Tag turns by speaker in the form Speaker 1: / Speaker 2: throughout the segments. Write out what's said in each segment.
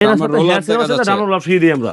Speaker 1: এটার
Speaker 2: আমার
Speaker 1: সাথে
Speaker 2: রোলার
Speaker 1: হেয়ার সিরাম
Speaker 2: দেখা
Speaker 1: আছে,
Speaker 2: যাচ্ছে।
Speaker 1: ডাবল রোলার ফ্রি দিই আমরা।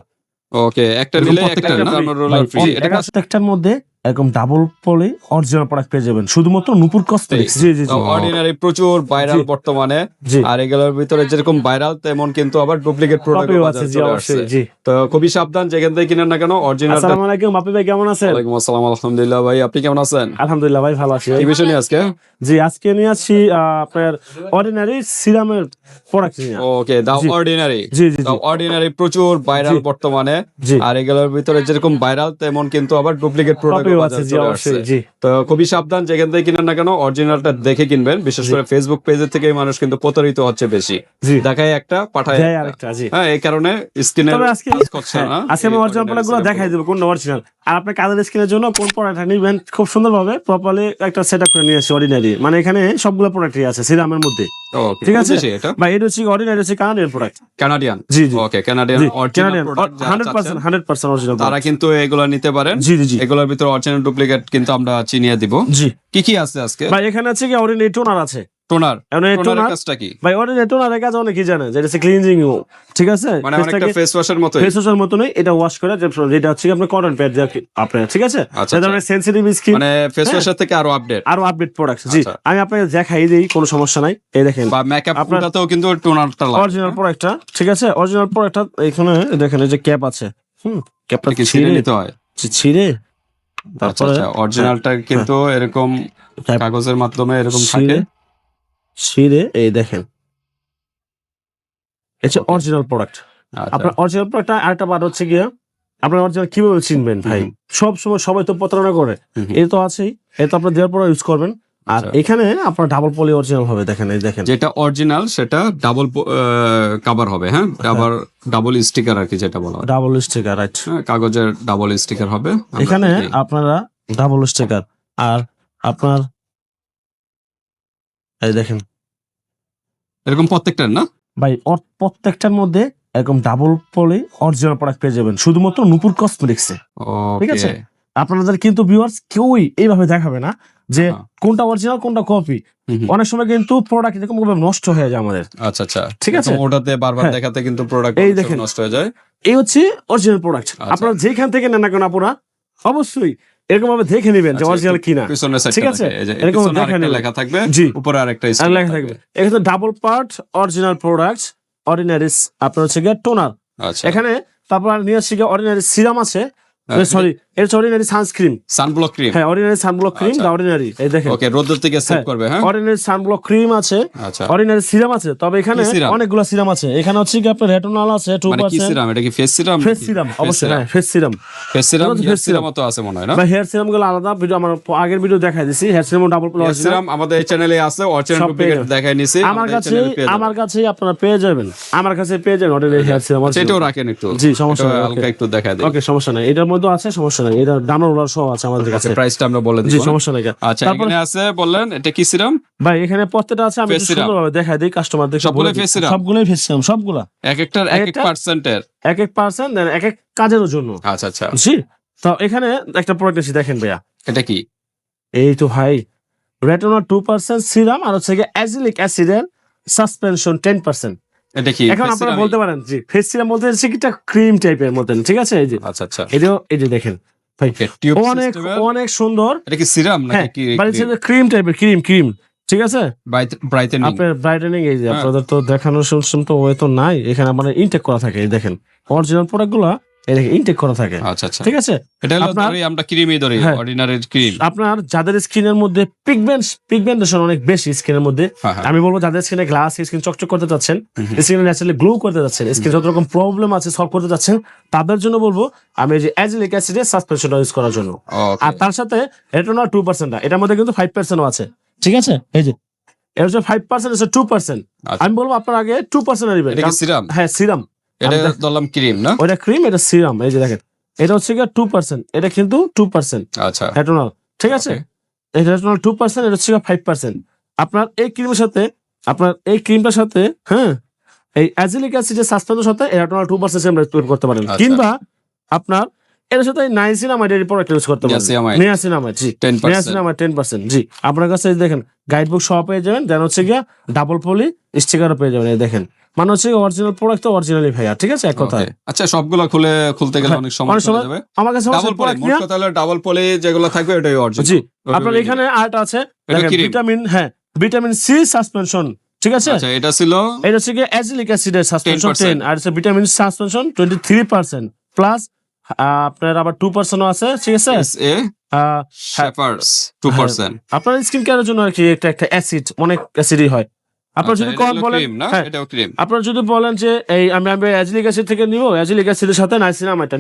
Speaker 2: ওকে, একটা
Speaker 1: এরকম
Speaker 2: নিলে
Speaker 1: প্রত্যেকটা
Speaker 2: একটা
Speaker 1: free।
Speaker 2: আমার রোলার ফ্রি। এটা কাজ
Speaker 1: প্রত্যেকটার মধ্যে এরকম ডাবল পলি অরিজিনাল প্রোডাক্ট পেয়ে যাবেন শুধুমাত্র নূপুর কসমেটিক্স। জি জি জি
Speaker 2: অর্ডিনারি প্রচুর ভাইরাল
Speaker 1: জি।
Speaker 2: বর্তমানে।
Speaker 1: জি।
Speaker 2: আর এগুলোর ভিতরে যেরকম ভাইরাল তেমন কিন্তু আবার ডুপ্লিকেট প্রোডাক্ট
Speaker 1: কপিও আছে,
Speaker 2: বাজারে
Speaker 1: জি
Speaker 2: চলে
Speaker 1: অবশ্যই,
Speaker 2: আসছে।
Speaker 1: জি।
Speaker 2: তো খুবই সাবধান যেখান থেকে কিনেন না কেন, অরিজিনালটা।
Speaker 1: আসসালামু আলাইকুম বাপি ভাই, কেমন আছেন?
Speaker 2: ওয়ালাইকুম আসসালাম, আলহামদুলিল্লাহ ভাই, আপনি কেমন আছেন?
Speaker 1: আলহামদুলিল্লাহ ভাই, ভালো আছি ভাই।
Speaker 2: কি বিষয় নিয়ে আজকে?
Speaker 1: জি, আজকে নিয়ে আসছি আপনার অর্ডিনারি সিরামের প্রোডাক্ট নিয়ে।
Speaker 2: ওকে, দা
Speaker 1: জি।
Speaker 2: অর্ডিনারি।
Speaker 1: জি জি
Speaker 2: দা
Speaker 1: জি
Speaker 2: অর্ডিনারি প্রচুর ভাইরাল
Speaker 1: জি।
Speaker 2: বর্তমানে।
Speaker 1: জি।
Speaker 2: আর এগুলোর ভিতরে যেরকম ভাইরাল তেমন কিন্তু আবার ডুপ্লিকেট প্রোডাক্ট
Speaker 1: কপিও আছে,
Speaker 2: বাজারে
Speaker 1: জি
Speaker 2: চলে
Speaker 1: অবশ্যই,
Speaker 2: আসছে।
Speaker 1: জি।
Speaker 2: তো খুবই সাবধান যেখান থেকে কিনেন না কেন, অরিজিনালটা দেখে কিনবেন। বিশেষ
Speaker 1: জি।
Speaker 2: করে ফেসবুক পেজের থেকে মানুষ কিন্তু প্রতারিত হচ্ছে বেশি।
Speaker 1: জি।
Speaker 2: দেখায় একটা পাঠায়
Speaker 1: দেয়
Speaker 2: একটা।
Speaker 1: আরেকটা, জি।
Speaker 2: হ্যাঁ, এই কারণে স্ক্রিনের
Speaker 1: তবে আজকে
Speaker 2: কাজ করছে না।
Speaker 1: আজকে আমি
Speaker 2: এই
Speaker 1: অরিজিনাল
Speaker 2: ordinary
Speaker 1: প্রোডাক্টগুলো
Speaker 2: serum
Speaker 1: দেখাই
Speaker 2: গুলো।
Speaker 1: দেবো কোনটা অরিজিনাল। আর আপনি কাদের স্কিনের জন্য কোন প্রোডাক্টটা নেবেন খুব সুন্দরভাবে প্রপারলি একটা সেটআপ করে নিয়ে আসছি অর্ডিনারি। মানে এখানে সবগুলো প্রোডাক্টই আছে সিরামের মধ্যে।
Speaker 2: ওকে,
Speaker 1: ঠিক
Speaker 2: কোন
Speaker 1: আছে
Speaker 2: দেশে এটা?
Speaker 1: বা এটা হচ্ছে অরিজিনাল, হচ্ছে কানাডিয়ান প্রোডাক্ট।
Speaker 2: কানাডিয়ান।
Speaker 1: জি জি
Speaker 2: ওকে, কানাডিয়ান
Speaker 1: জি,
Speaker 2: অরিজিনাল
Speaker 1: কানাডিয়ান
Speaker 2: প্রোডাক্ট যারা
Speaker 1: 100%
Speaker 2: চাচ্ছেন
Speaker 1: 100% অরিজিনাল
Speaker 2: তারা
Speaker 1: প্রোডাক্ট।
Speaker 2: কিন্তু এগুলো নিতে পারেন।
Speaker 1: জি জি জি
Speaker 2: এগুলোর ভিতরে অরিজিনাল ডুপ্লিকেট কিন্তু আমরা চিনিয়ে দিব।
Speaker 1: জি
Speaker 2: কি কি আছে আজকে?
Speaker 1: ভাই, এখানে আছে কি অরিজিনাল টোনার আছে।
Speaker 2: টোনার।
Speaker 1: এখন এই
Speaker 2: টোনারের
Speaker 1: টোনার
Speaker 2: কাজটা কি?
Speaker 1: ভাই, অরিজিনাল টোনারের কাজ অনেকেই জানে যে এটা হচ্ছে ক্লিনজিং। ঠিক আছে,
Speaker 2: মানে অনেকটা ফেস ওয়াশের মতোই।
Speaker 1: ফেস ওয়াশের মতনই এটা ওয়াশ করে, যেটা হচ্ছে কি আপনার কটন প্যাড দিয়ে আপনার, ঠিক আছে,
Speaker 2: আচ্ছা,
Speaker 1: যাতে আপনার সেনসিটিভ স্কিন
Speaker 2: মানে ফেস ওয়াশের থেকে আরো আপডেট।
Speaker 1: আরো আপডেট প্রোডাক্ট। জি,
Speaker 2: আচ্ছা।
Speaker 1: আমি আপনাকে দেখাই দিই, কোনো সমস্যা নাই। এই দেখেন
Speaker 2: বা মেকআপ
Speaker 1: আপনার
Speaker 2: পুটাতেও কিন্তু টোনারটা লাগে।
Speaker 1: অরিজিনাল প্রোডাক্টটা, ঠিক আছে, অরিজিনাল প্রোডাক্টটা এখানে দেখেন, এই যে ক্যাপ আছে, ক্যাপটা
Speaker 2: এটা কি ছিঁড়ে নিতে হয়?
Speaker 1: ছিঁড়ে
Speaker 2: আচ্ছা
Speaker 1: তারপরে
Speaker 2: আচ্ছা, অরিজিনালটা কিন্তু এরকম কাগজের মাধ্যমে এরকম থাকে।
Speaker 1: ছিঁড়ে এই দেখেন, এটা
Speaker 2: Okay.
Speaker 1: Original product.
Speaker 2: আচ্ছা।
Speaker 1: আপনার অরিজিনাল প্রোডাক্টটা আরেকটা বার হচ্ছে গিয়ে, আপনার অরিজিনাল কিভাবে চিনবেন ভাই? সব সময় সবাই তো প্রতারণা করে, এই তো আছেই, এই তো আপনার দেওয়ার পর ইউজ করবেন। আর
Speaker 2: আচ্ছা।
Speaker 1: এখানে আপনার ডাবল পলি অরিজিনাল হবে, দেখেন, এই দেখেন,
Speaker 2: যেটা অরিজিনাল সেটা ডাবল কভার হবে। হ্যাঁ, ডাবল স্টিকার আর কি যেটা বলা হয়।
Speaker 1: Double sticker, right.
Speaker 2: হ্যাঁ, কাগজের ডাবল স্টিকার হবে। আমরা
Speaker 1: এখানে
Speaker 2: দেখি।
Speaker 1: আপনারা ডাবল স্টিকার, আর আপনার এই দেখেন
Speaker 2: এরকম প্রত্যেকটার না?
Speaker 1: ভাই, প্রত্যেকটার মধ্যে এরকম ডাবল পলি অরিজিনাল প্রোডাক্ট পেয়ে যাবেন শুধুমাত্র নূপুর কসমেটিক্সে। ঠিক আছে,
Speaker 2: ওকে।
Speaker 1: আপনাদের কিন্তু ভিউয়ার্স কেউই এইভাবে দেখাবে না যে কোনটা অরিজিনাল কোনটা কপি। অনেক সময় কিন্তু প্রোডাক্ট এরকম ভাবে নষ্ট হয়ে যায় আমাদের।
Speaker 2: আচ্ছা আচ্ছা,
Speaker 1: ঠিক আছে।
Speaker 2: এরকম ওটাতে বারবার
Speaker 1: হ্যাঁ।
Speaker 2: দেখাতে কিন্তু প্রোডাক্ট
Speaker 1: এই দেখেন।
Speaker 2: নষ্ট হয়ে যায়।
Speaker 1: এই হচ্ছে অরিজিনাল প্রোডাক্ট।
Speaker 2: আচ্ছা।
Speaker 1: আপনারা যেখান থেকে নেন না কেন আপনারা অবশ্যই এরকম ভাবে দেখে নেবেন যে
Speaker 2: আচ্ছা,
Speaker 1: অরিজিনাল কিনা।
Speaker 2: পিছনের সাইডটা
Speaker 1: ঠিক আছে,
Speaker 2: দেখে, এই যে
Speaker 1: এরকম
Speaker 2: পিছনে
Speaker 1: দেখে
Speaker 2: আরেকটা
Speaker 1: নেবেন।
Speaker 2: লেখা থাকবে,
Speaker 1: জি।
Speaker 2: উপরে আরেকটা
Speaker 1: আর
Speaker 2: স্টিকার
Speaker 1: লেখা থাকবে এখানে double part original product ordinary. আপনার হচ্ছে গিয়ে টোনার।
Speaker 2: আচ্ছা।
Speaker 1: এখানে তারপর নিয়ে আসছে গিয়ে অর্ডিনারি সিরাম আছে, সরি, এটা অর্ডিনারি সানস্ক্রিন।
Speaker 2: Sunblock cream.
Speaker 1: হ্যাঁ, অর্ডিনারি সানব্লক ক্রিম,
Speaker 2: আচ্ছা।
Speaker 1: অর্ডিনারি, এই দেখেন।
Speaker 2: ওকে, রোদের থেকে সেভ করবে। হ্যাঁ,
Speaker 1: অর্ডিনারি সানব্লক ক্রিম আছে,
Speaker 2: আচ্ছা।
Speaker 1: অর্ডিনারি সিরাম আছে। তবে এখানে
Speaker 2: কি সিরাম?
Speaker 1: অনেকগুলো সিরাম আছে। এখানে হচ্ছে কি আপনার রেটিনল আছে
Speaker 2: মানে কি
Speaker 1: 2%।
Speaker 2: সিরাম? এটা কি ফেস সিরাম?
Speaker 1: ফেস সিরাম, অবশ্যই, হ্যাঁ, ফেস সিরাম।
Speaker 2: ফেস সিরাম,
Speaker 1: এটা হচ্ছে
Speaker 2: হেয়ার
Speaker 1: face serum।
Speaker 2: সিরামও তো আছে মনে হয় না?
Speaker 1: বা হেয়ার সিরাম গুলো আলাদা, ভিডিও আমার আগের ভিডিও দেখাই দিছি। Hair serum double
Speaker 2: hair serum আমাদের এই চ্যানেলে আছে, অরিজিনাল
Speaker 1: সব পেয়ে
Speaker 2: ডুপ্লিকেট
Speaker 1: যাবেন।
Speaker 2: দেখাই নিছি।
Speaker 1: আমার কাছে আপনারা পেয়ে যাবেন, আমার কাছে পেয়ে যাবেন অর্ডিনারি হেয়ার সিরাম।
Speaker 2: সেটাও রাখেন একটু।
Speaker 1: জি, সমস্যা
Speaker 2: এটা
Speaker 1: নেই,
Speaker 2: হালকা একটু দেখাই দিই।
Speaker 1: ওকে, সমস্যা নাই, এটার মধ্যে আছে, সমস্যা নাই, এটা ডানা রোলার সহ আছে আমাদের কাছে।
Speaker 2: প্রাইসটা আমরা বলে
Speaker 1: জি,
Speaker 2: দিব।
Speaker 1: সমস্যা নাই।
Speaker 2: আচ্ছা,
Speaker 1: তারপর
Speaker 2: এখানে আছে বললেন এটা কি সিরাম?
Speaker 1: ভাই, এখানে প্রত্যেকটা আছে, আমি
Speaker 2: Face
Speaker 1: একটু
Speaker 2: serum।
Speaker 1: সুন্দরভাবে দেখাই দিই কাস্টমারদের।
Speaker 2: সবগুলোই face serum?
Speaker 1: সবগুলোই ফেস সিরাম, সবগুলা
Speaker 2: এক একটার এক এক
Speaker 1: একটা-
Speaker 2: পার্সেন্টের।
Speaker 1: এক এক পার্সেন্ট দেন এক এক কাজের জন্য।
Speaker 2: আচ্ছা আচ্ছা,
Speaker 1: জি, তো এখানে একটা প্রোডাক্ট আছে, দেখেন ভাইয়া,
Speaker 2: এটা কি?
Speaker 1: এই তো ভাই, রেটিনল 2% সিরাম, আর হচ্ছে গিয়ে অ্যাজিলিক অ্যাসিডের সাসপেনশন 10%।
Speaker 2: এটা কি
Speaker 1: এখন
Speaker 2: face
Speaker 1: আপনারা
Speaker 2: serum?
Speaker 1: বলতে পারেন জি, ফেস সিরাম বলতে হচ্ছে কি ক্রিম টাইপের মতন, ঠিক আছে, এই যে
Speaker 2: আচ্ছা আচ্ছা,
Speaker 1: এই যে দেখেন ভাই,
Speaker 2: টিউব
Speaker 1: অনেক
Speaker 2: সিস্টেমের।
Speaker 1: অনেক সুন্দর।
Speaker 2: এটা কি সিরাম
Speaker 1: হ্যাঁ,
Speaker 2: নাকি কি?
Speaker 1: মানে ক্রিম টাইপের, ক্রিম, ঠিক আছে,
Speaker 2: ব্রাইটেনিং।
Speaker 1: আপনার ব্রাইটেনিং। এই যে
Speaker 2: হ্যাঁ।
Speaker 1: আপনাদের তো দেখানোর সিস্টেম তো ওই তো নাই, এখানে মানে ইনটেক করা থাকে। এই দেখেন অরিজিনাল প্রোডাক্ট গুলা এই দেখেন ইনটেক করা থাকে।
Speaker 2: আচ্ছা আচ্ছা,
Speaker 1: ঠিক আছে,
Speaker 2: এটা হলো
Speaker 1: আপনার-
Speaker 2: ধরি আমরা ক্রিমই ধরি,
Speaker 1: হ্যাঁ।
Speaker 2: Ordinary cream.
Speaker 1: আপনার যাদের স্কিনের মধ্যে পিগমেন্টেশন অনেক বেশি স্কিনের মধ্যে,
Speaker 2: হ্যাঁ, হ্যাঁ।
Speaker 1: আমি বলবো যাদের স্কিনে গ্লাস স্কিন চকচক করতে যাচ্ছেন, স্কিনে ন্যাচারালি গ্লো করতে যাচ্ছেন, স্কিন যত রকম প্রবলেম আছে সলভ করতে যাচ্ছেন, তাদের জন্য বলবো আমি এই যে অ্যাজিলিক অ্যাসিডের সাসপেনশন ইউজ করার জন্য।
Speaker 2: ওকে,
Speaker 1: আর তার সাথে রেটিনল 2%, এটার মধ্যে কিন্তু 5% আছে। ঠিক আছে, এই যে এটা হচ্ছে 5%, হচ্ছে 2%।
Speaker 2: আচ্ছা।
Speaker 1: আমি বলবো আপনার আগে 2% নেবেন।
Speaker 2: এটা কি সিরাম?
Speaker 1: হ্যাঁ, সিরাম।
Speaker 2: এটা ধরলাম ক্রিম না?
Speaker 1: ওইটা ক্রিম, এটা সিরাম। এই যে দেখেন, এটা হচ্ছে গিয়ে 2%, এটা কিন্তু 2%
Speaker 2: আচ্ছা,
Speaker 1: রেটিনল। ঠিক আছে, এই রেটিনল 2%, এটা হচ্ছে 5%। আপনার এই ক্রিমের সাথে, আপনার এই ক্রিমটার সাথে, হ্যাঁ, এই অ্যাজিলিক অ্যাসিডের সাসপেন্সের সাথে এই রেটিনল 2% আমরা তৈরি করতে পারেন।
Speaker 2: আচ্ছা।
Speaker 1: কিংবা আপনার এর সাথে নাইসিনামাইড এর প্রোডাক্ট ইউজ করতে পারেন।
Speaker 2: Niacinamide।
Speaker 1: নিয়াসিনামাইড, জি,
Speaker 2: 10%।
Speaker 1: নিয়াসিনামাইড 10%। জি, আপনার কাছে এই দেখেন গাইড বুক সহ পেয়ে যাবেন, দেন হচ্ছে গিয়া ডাবল পলি স্টিকারও পেয়ে যাবেন। এই দেখেন মানে হচ্ছে অরিজিনাল প্রোডাক্ট তো অরিজিনালি ভাইয়া, ঠিক আছে, এক কথায়।
Speaker 2: Okay. আচ্ছা, সবগুলো খুলতে গেলে
Speaker 1: হ্যাঁ,
Speaker 2: অনেক সময়
Speaker 1: অনেক
Speaker 2: চলে
Speaker 1: সময়
Speaker 2: যাবে।
Speaker 1: আমার কাছে
Speaker 2: ডাবল পলি,
Speaker 1: প্রোডাক্ট
Speaker 2: মোট কথা হলো ডাবল পলি যেগুলো থাকবে ওটাই অরিজিনাল।
Speaker 1: জি, আপনার এখানে আরেকটা আছে
Speaker 2: এটা
Speaker 1: দেখেন,
Speaker 2: cream।
Speaker 1: ভিটামিন, হ্যাঁ, ভিটামিন সি সাসপেনশন, ঠিক আছে।
Speaker 2: আচ্ছা, এটা ছিল
Speaker 1: এটা হচ্ছে কি অ্যাজিলিক অ্যাসিডের সাসপেনশন
Speaker 2: 10%,
Speaker 1: 10, আর হচ্ছে ভিটামিন সাসপেনশন 23%, প্লাস আপনার আবার 2% আছে, ঠিক আছে।
Speaker 2: SA Shepherds 2%।
Speaker 1: আপনার স্কিন কেয়ারের জন্য আর কি একটা অ্যাসিড, অনেক অ্যাসিডই হয়। আপনার
Speaker 2: আচ্ছা,
Speaker 1: যদি
Speaker 2: এটা
Speaker 1: কোন
Speaker 2: হলো
Speaker 1: বলেন,
Speaker 2: ক্রিম না,
Speaker 1: হ্যাঁ,
Speaker 2: এটাও ক্রিম।
Speaker 1: আপনার যদি বলেন যে এই আমি অ্যাজিলিক অ্যাসিড থেকে নিব, অ্যাজিলিক অ্যাসিডের সাথে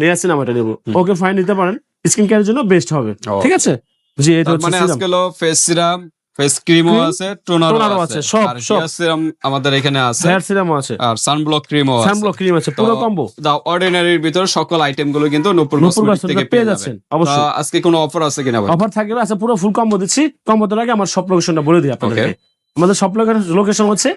Speaker 1: নিয়াসিনামাইডটা নিব, ওকে ফাইন, নিতে পারেন, স্কিন কেয়ারের জন্য বেস্ট হবে, ঠিক আছে। জি, এটা
Speaker 2: তার
Speaker 1: হচ্ছে
Speaker 2: মানে
Speaker 1: সিরাম।
Speaker 2: আজকে হলো ফেস সিরাম, ফেস ক্রিমও
Speaker 1: Cream,
Speaker 2: আছে, টোনারও
Speaker 1: toner-ও
Speaker 2: আছে,
Speaker 1: আছে, সব,
Speaker 2: আর
Speaker 1: সব।
Speaker 2: হেয়ার সিরাম আমাদের এখানে আছে,
Speaker 1: হেয়ার সিরামও আছে,
Speaker 2: আর সানব্লক ক্রিমও আছে।
Speaker 1: সানব্লক ক্রিম আছে, পুরো কম্বো।
Speaker 2: দা অর্ডিনারির ভিতর সকল আইটেম গুলো কিন্তু নূপুর
Speaker 1: নূপুর
Speaker 2: কসমেটিক
Speaker 1: কসমেটিক
Speaker 2: থেকে
Speaker 1: পেয়ে
Speaker 2: পেয়ে
Speaker 1: যাচ্ছেন,
Speaker 2: যাবেন।
Speaker 1: অবশ্যই।
Speaker 2: তা আজকে কোনো অফার আছে কিনা ভাই?
Speaker 1: অফার থাকবে, আছে, পুরো ফুল কম্বো দিচ্ছি। কম্বোটার আগে আমার সব লোকেশনটা বলে দিই আপনাদেরকে। আমাদের সব লোকেশন হচ্ছে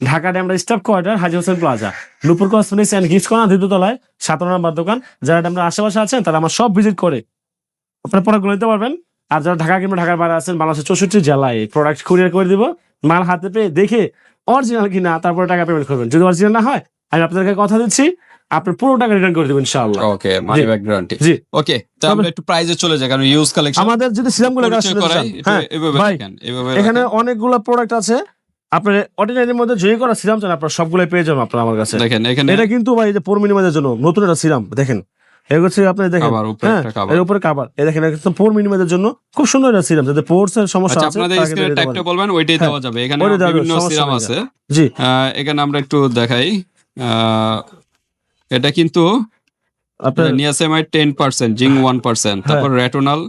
Speaker 1: Dhaka Demra staff quarter, Haji Hossain plaza, Nupur cosmetics and gift corner, দ্বিতীয় তলায় 17 নম্বর দোকান। যারা আমরা আশেপাশে আছেন তারা আমার সব ভিজিট করে আপনার প্রোডাক্টগুলো নিতে পারবেন। আর যারা ঢাকা কিংবা ঢাকার বাইরে আছেন, বাংলাদেশের 64 জেলায় প্রোডাক্ট কুরিয়ার করে দিব। মাল হাতে পেয়ে দেখে অরিজিনাল কিনা তারপরে টাকা পেমেন্ট করবেন। যদি অরিজিনাল না হয়, আমি আপনাদেরকে কথা দিচ্ছি, আপনি পুরো টাকা রিটার্ন করে দেবেন ইনশাআল্লাহ।
Speaker 2: ওকে, মানি ব্যাক গ্যারান্টি।
Speaker 1: জি,
Speaker 2: ওকে, তো আমরা একটু প্রাইজে চলে যাই, কারণ ইউজ কালেকশন
Speaker 1: আমাদের যদি সিরামগুলো হ্যাঁ ভাই, এখানে অনেকগুলো প্রোডাক্ট আছে। আপনার অর্ডিনারির মধ্যে যে করা সিরাম চান আপনার সবগুলো পেয়ে যাবেন আপনার আমার কাছে।
Speaker 2: দেখেন এখানে
Speaker 1: এটা কিন্তু ভাই যে পোর মিনিমাইজের জন্য নতুন একটা সিরাম, দেখেন এগুলো হচ্ছে আপনি দেখেন,
Speaker 2: আবার উপরে
Speaker 1: হ্যাঁ,
Speaker 2: একটা cover।
Speaker 1: এর উপরে কভার, এই দেখেন এটা পোর মিনিমাইজের জন্য খুব সুন্দর একটা সিরাম, যাতে পোরস এর সমস্যা
Speaker 2: আচ্ছা,
Speaker 1: আছে
Speaker 2: আপনাদের
Speaker 1: তাকে
Speaker 2: স্ক্রিনে
Speaker 1: দিতে
Speaker 2: টাইপটা
Speaker 1: পারেন।
Speaker 2: বলবেন, ওইটাই
Speaker 1: হ্যাঁ,
Speaker 2: দেওয়া যাবে। এখানে
Speaker 1: ওইটাই দেওয়া যাবে,
Speaker 2: বিভিন্ন
Speaker 1: সমস্যা
Speaker 2: সিরাম
Speaker 1: নেই।
Speaker 2: আছে।
Speaker 1: জি,
Speaker 2: এখানে আমরা একটু দেখাই। এটা কিন্তু
Speaker 1: আপনার
Speaker 2: নিয়াসেমাইড 10%, জিঙ্ক 1%, তারপর রেটোনাল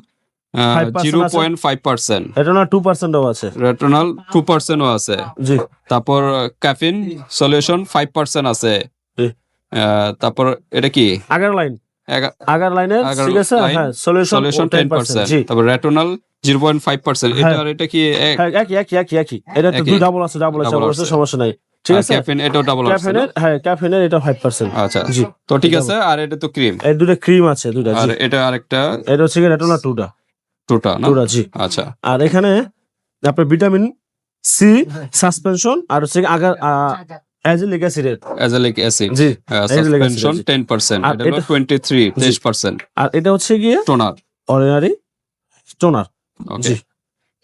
Speaker 2: 0.5%,
Speaker 1: এটা না 2% ও আছে।
Speaker 2: রেটোনাল 2% ও আছে,
Speaker 1: জি,
Speaker 2: তারপর ক্যাফিন সলিউশন 5% আছে।
Speaker 1: জি।
Speaker 2: তারপর এটা কি
Speaker 1: আগের লাইন, আগের লাইনের,
Speaker 2: আগের
Speaker 1: ঠিক আছে,
Speaker 2: line,
Speaker 1: হ্যাঁ, সলিউশন 10%। জি,
Speaker 2: 10%, তারপর রেটোনাল 0.5%। এটা
Speaker 1: হ্যাঁ।
Speaker 2: আর এটা কি
Speaker 1: হ্যাঁ, একই। এটা তো
Speaker 2: একই।
Speaker 1: দুই ডাবল আছে, সমস্যা নাই, ঠিক আছে।
Speaker 2: ক্যাফিন এটাও ডাবল আছে না?
Speaker 1: ক্যাফেনের, হ্যাঁ, ক্যাফেনের এটা 5%।
Speaker 2: আচ্ছা,
Speaker 1: জি,
Speaker 2: তো ঠিক আছে। আর এটা তো ক্রিম,
Speaker 1: এর দুটো ক্রিম আছে, দুটা।
Speaker 2: আর
Speaker 1: জি,
Speaker 2: এটা আরেকটা
Speaker 1: এটা হচ্ছে রেটোনা টুটা,
Speaker 2: না?
Speaker 1: জি।
Speaker 2: আচ্ছা,
Speaker 1: আর এখানে আপনার ভিটামিন সি সাসপেনশন, আর হচ্ছে আগার অ্যাজিলিক অ্যাসিডের,
Speaker 2: অ্যাজালিক অ্যাসিড
Speaker 1: জি,
Speaker 2: সাসপেনশন 10%,
Speaker 1: আর
Speaker 2: এটা হলো 23%।
Speaker 1: আর এটা হচ্ছে গিয়ে
Speaker 2: টোনার।
Speaker 1: Ordinary toner.
Speaker 2: ওকে,
Speaker 1: জি,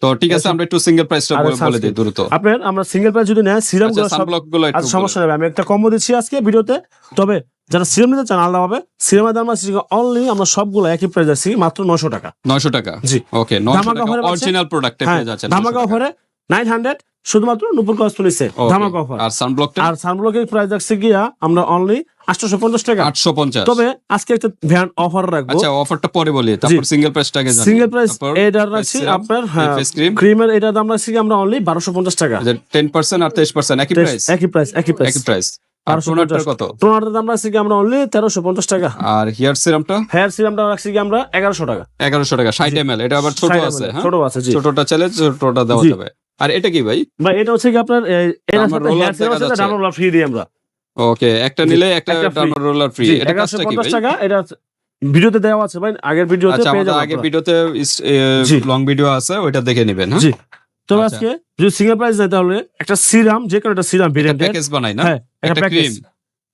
Speaker 2: তো ঠিক আছে, আমরা একটু সিঙ্গেল প্রাইসটা
Speaker 1: আর
Speaker 2: বলে দিই
Speaker 1: sunscreen।
Speaker 2: দ্রুত।
Speaker 1: আপনার আমরা সিঙ্গেল প্রাইস যদি নেয় সিরাম
Speaker 2: আচ্ছা,
Speaker 1: গুলো সব,
Speaker 2: সানব্লক গুলো একটু
Speaker 1: আচ্ছা, সমস্যা নেই, আমি একটা কম্বো দিচ্ছি আজকে ভিডিওতে। তবে যারা সিরাম নিতে চান আলাদা হবে, সিরামের দাম আছে অনলি, আমরা সবগুলো একই প্রাইস আছি, মাত্র 900 টাকা।
Speaker 2: 900 টাকা।
Speaker 1: জি,
Speaker 2: ওকে, 900
Speaker 1: ধামাকা
Speaker 2: টাকা
Speaker 1: offer আছে।
Speaker 2: অরিজিনাল প্রোডাক্টে
Speaker 1: হ্যাঁ,
Speaker 2: পেয়ে যাচ্ছেন।
Speaker 1: ধামাকা
Speaker 2: 900 টাকা।
Speaker 1: অফারে 900 শুধুমাত্র নূপুর কসমেটিক্সে
Speaker 2: Okay,
Speaker 1: ধামাকা অফার।
Speaker 2: আর সানব্লকটা
Speaker 1: আর সানব্লকের প্রাইস আছে গিয়া আমরা অনলি 850 টাকা।
Speaker 2: 850।
Speaker 1: তবে আজকে একটা ভ্যান অফার রাখবো।
Speaker 2: আচ্ছা, অফারটা পরে বলি, তারপর সিঙ্গেল প্রাইসটাকে জানি।
Speaker 1: সিঙ্গেল প্রাইস
Speaker 2: তারপর
Speaker 1: এটা রাখছি
Speaker 2: serum,
Speaker 1: আপনার,
Speaker 2: এই
Speaker 1: হ্যাঁ,
Speaker 2: face cream,
Speaker 1: ক্রিমের এটার দাম রাখছি আমরা অনলি 1250 টাকা।
Speaker 2: 10% আর 23% একই প্রাইস।
Speaker 1: একই প্রাইস,
Speaker 2: একই প্রাইস। আর টোনারটার কত?
Speaker 1: টোনারের দাম রাখছি কি আমরা অনলি 1350 টাকা।
Speaker 2: আর হেয়ার সিরামটা
Speaker 1: হেয়ার সিরামটা রাখছি কি আমরা 1100 টাকা।
Speaker 2: 1100 টাকা, 60 ml। এটা আবার ছোট
Speaker 1: 60
Speaker 2: আছে,
Speaker 1: ml,
Speaker 2: হ্যাঁ,
Speaker 1: ছোট আছে, জি।
Speaker 2: ছোটটা চাইলে ছোটটা দেওয়া
Speaker 1: জি।
Speaker 2: যাবে। আর এটা কি ভাই?
Speaker 1: ভাই এটা হচ্ছে কি আপনার এর
Speaker 2: আমার
Speaker 1: সাথে
Speaker 2: roller
Speaker 1: হেয়ার সিরাম
Speaker 2: দেখা
Speaker 1: সাথে
Speaker 2: যাচ্ছে।
Speaker 1: ডাবল রোলার ফ্রি দিই আমরা।
Speaker 2: ওকে, একটা
Speaker 1: জি,
Speaker 2: নিলে একটা
Speaker 1: একটা free।
Speaker 2: Download roller free.
Speaker 1: জি,
Speaker 2: এটা কাজটা কি
Speaker 1: 1150
Speaker 2: ভাই?
Speaker 1: টাকা। এটা ভিডিওতে দেওয়া আছে ভাই, আগের ভিডিওতে
Speaker 2: আচ্ছা,
Speaker 1: পেয়ে
Speaker 2: আমাদের
Speaker 1: যাবেন
Speaker 2: আগের
Speaker 1: আপনারা।
Speaker 2: ভিডিওতে
Speaker 1: জি।
Speaker 2: লং ভিডিও আছে, ওইটা দেখে নেবেন, হ্যাঁ।
Speaker 1: জি, তবে
Speaker 2: আচ্ছা।
Speaker 1: আজকে যদি সিঙ্গেল প্রাইস দেয় তাহলে একটা সিরাম, যে কোনো একটা সিরাম ভেরিয়েন্টের,
Speaker 2: প্যাকেজ বানাই না,
Speaker 1: হ্যাঁ, একটা
Speaker 2: একটা
Speaker 1: প্যাকেজ,
Speaker 2: ক্রিম।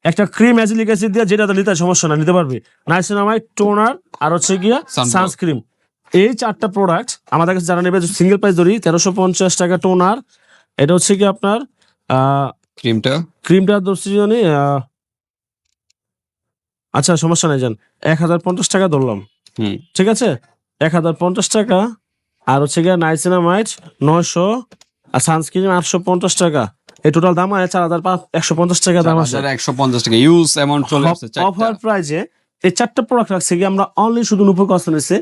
Speaker 1: একটা ক্রিম অ্যাজিলিক অ্যাসিড দিয়ে, যেটা নিতে সমস্যা না, নিতে পারবি। নাইসিনামাইড, টোনার, আর হচ্ছে গিয়া
Speaker 2: Sunblock।
Speaker 1: সানস্ক্রিন। এই 4টা প্রোডাক্ট আমাদের কাছে যারা নেবে, সিঙ্গেল প্রাইস ধরি 1350 টাকা টোনার। এটা হচ্ছে কি আপনার
Speaker 2: ক্রিমটা
Speaker 1: ক্রিমটা ধরছি জানি, আচ্ছা, সমস্যা নাই, যান 1050 টাকা ধরলাম,
Speaker 2: হুম
Speaker 1: ঠিক আছে, 1050 টাকা। আর হচ্ছে গিয়া নাইসিনামাইড 900, আর সানস্ক্রিন 850 টাকা। এই টোটাল দাম হয় 4150 টাকা দাম আছে।
Speaker 2: 4150 টাকা ইউজ অ্যামাউন্ট চলে আসছে।
Speaker 1: অফার প্রাইজে এই 4টা প্রোডাক্ট রাখছে কি আমরা অনলি, শুধু নূপুর কসমেটিক্সে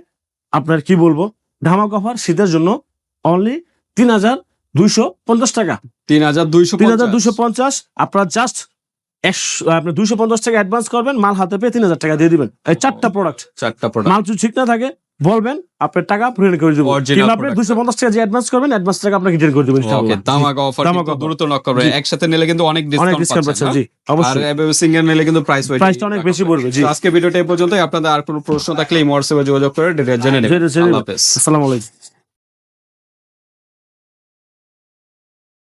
Speaker 1: আপনার কি বলবো, ধামাকা অফার শীতের জন্য অনলি 3250 টাকা।
Speaker 2: 3250।
Speaker 1: আপনার জাস্ট আপনি 250 টাকা অ্যাডভান্স করবেন, মাল হাতে পেয়ে 3000 টাকা দিয়ে দিবেন। এই 4টা প্রোডাক্ট,
Speaker 2: 4টা প্রোডাক্ট।
Speaker 1: মাল যদি ঠিক না থাকে বলবেন, আপনার টাকা রিটার্ন করে দিব।
Speaker 2: Original
Speaker 1: কিংবা আপনি
Speaker 2: product।
Speaker 1: 250 টাকা যে অ্যাডভান্স করবেন, অ্যাডভান্স টাকা আপনাকে রিটার্ন করে দিবেন
Speaker 2: ওকে,
Speaker 1: ইনশাআল্লাহ।
Speaker 2: ধামাকা অফার,
Speaker 1: ধামাকা
Speaker 2: কিন্তু
Speaker 1: offer।
Speaker 2: দ্রুত নক করবে।
Speaker 1: জি।
Speaker 2: একসাথে নিলে কিন্তু অনেক
Speaker 1: অনেক
Speaker 2: ডিসকাউন্ট
Speaker 1: ডিসকাউন্ট
Speaker 2: পাচ্ছেন,
Speaker 1: পাচ্ছেন, জি,
Speaker 2: আর
Speaker 1: অবশ্যই।
Speaker 2: এভাবে সিঙ্গেল নিলে কিন্তু
Speaker 1: প্রাইসটা অনেক বেশি পড়বে, জি।
Speaker 2: আজকে ভিডিওটা এই পর্যন্তই। আপনাদের আর কোনো প্রশ্ন থাকলে এই হোয়াটসঅ্যাপে যোগাযোগ করে ডিটেইলস জেনে নেবেন।
Speaker 1: জেনে নেবেন।
Speaker 2: আল্লাহ হাফেজ।
Speaker 1: আসসালামু আলাইকুম।